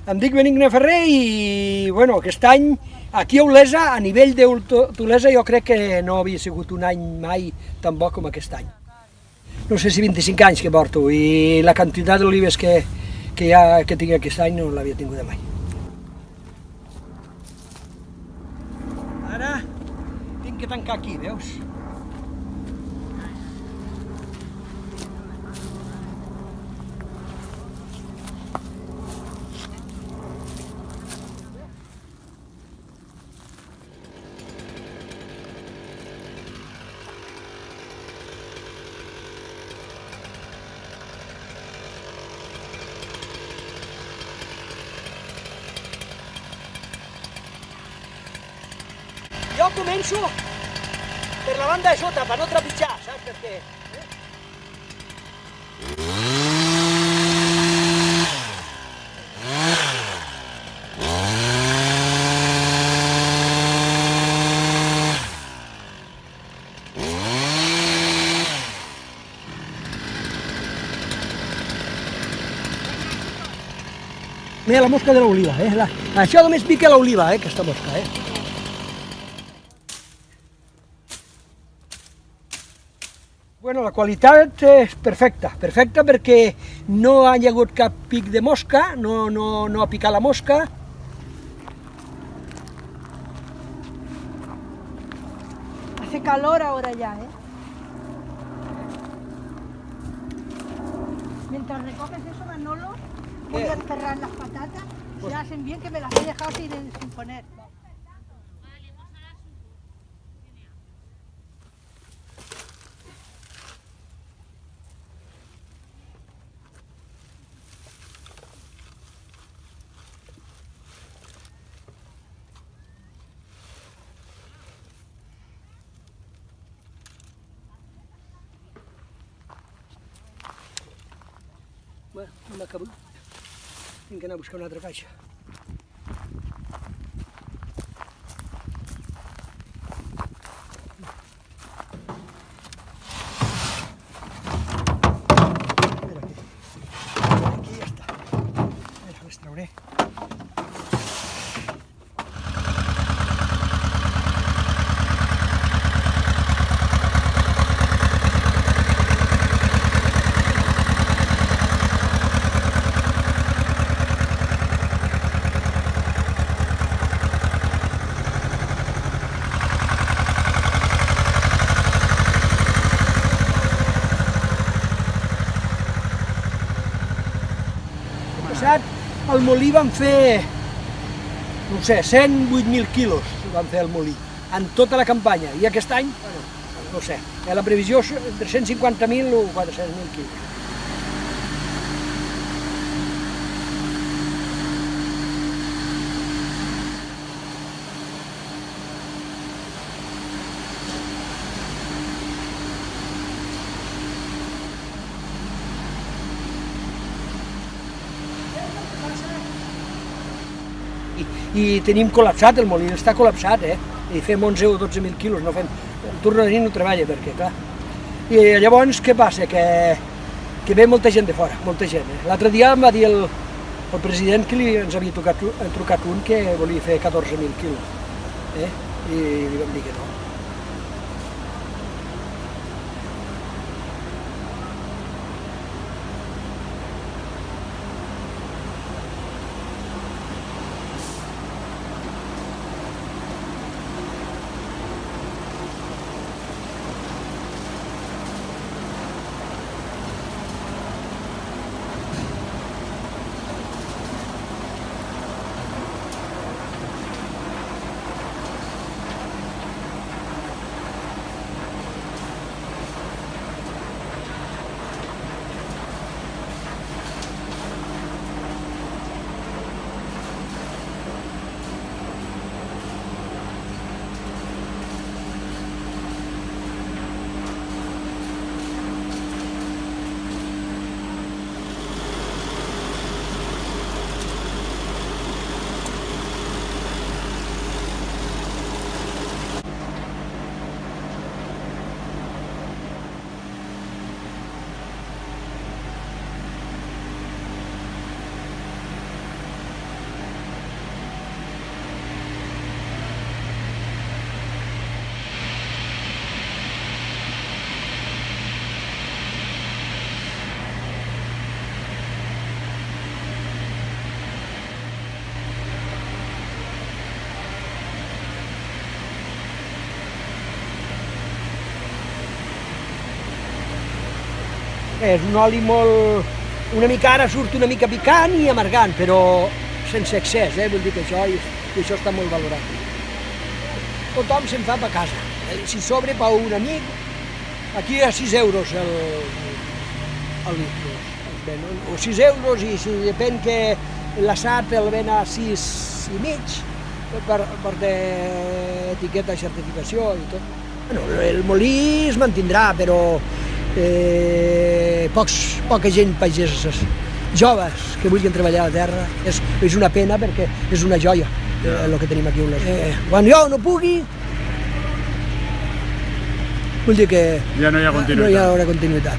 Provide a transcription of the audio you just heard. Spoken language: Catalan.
Em dic Benigne Ferrer i, bueno, aquest any, aquí a Olesa, a nivell d'Olesa, jo crec que no havia sigut un any mai tan bo com aquest any. No sé si 25 anys que porto i la quantitat d'olives que tinc aquest any no l'havia tingut mai. Ara tinc que tancar aquí, veus? Jo començo per la banda de sota, per no trepitjar, saps per què? Mira la mosca de l'oliva, això només pica l'oliva, aquesta mosca, Bueno, la qualitat és perfecta perquè no hi ha hagut cap pic de mosca, no ha picat la mosca. Hace calor ahora ya, Mientras recoges eso, Manolo, voy a enterrar las patatas. Se hacen bien, que me las he dejado sin poner. Bueno, no m'ha cabut. Tinc que anar a buscar una altra caixa. Aquí ja està. Les trauré. Al molí van fer, no sé, 108.000 quilos van fer el molí, en tota la campanya. I aquest any, bueno, no sé, la previsió és entre 150.000 o 400.000 quilos. I tenim col·lapsat el molí, està col·lapsat, i fem 11 o 12.000 quilos, no fem, el turno de nit no treballa perquè, clar. I llavors què passa? Que ve molta gent de fora, molta gent. L'altre dia em va dir el president que ens havia trucat un que volia fer 14.000 quilos, i li vam dir que no. És un oli molt... Una mica ara surt una mica picant i amargant, però sense excés, vull dir que això està molt valorat. Tothom se'n fa per casa. Si sobre per un amic, aquí a 6 euros el litre. O 6 euros i si depèn que l'assat el ven a 6,5 per etiqueta de certificació i tot. Bueno, el molí es mantindrà, però poca gent pageses joves que vulguin treballar a la terra. És una pena perquè és una joia el que tenim aquí. Quan jo no pugui, vull dir que ja no hi ha continuïtat. No hi haurà continuïtat.